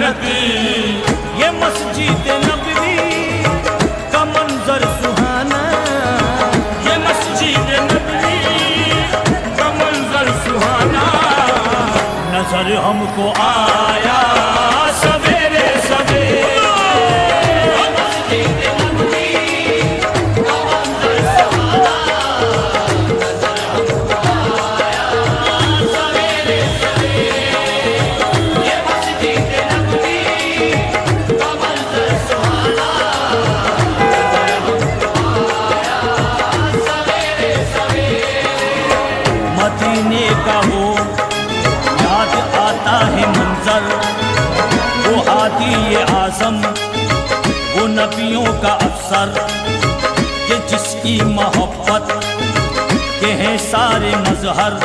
जन्नत, ये मस्जिद नबवी का मंजर सुहाना, ये मस्जिद नबवी का मंजर सुहाना। नजर हमको आया सवेरे सवेरे, मदीने का वो याद आता है मंजर, वो हादी ये आज़म, वो नबियों का अफसर, कि जिसकी मोहब्बत के हैं सारे मजहर।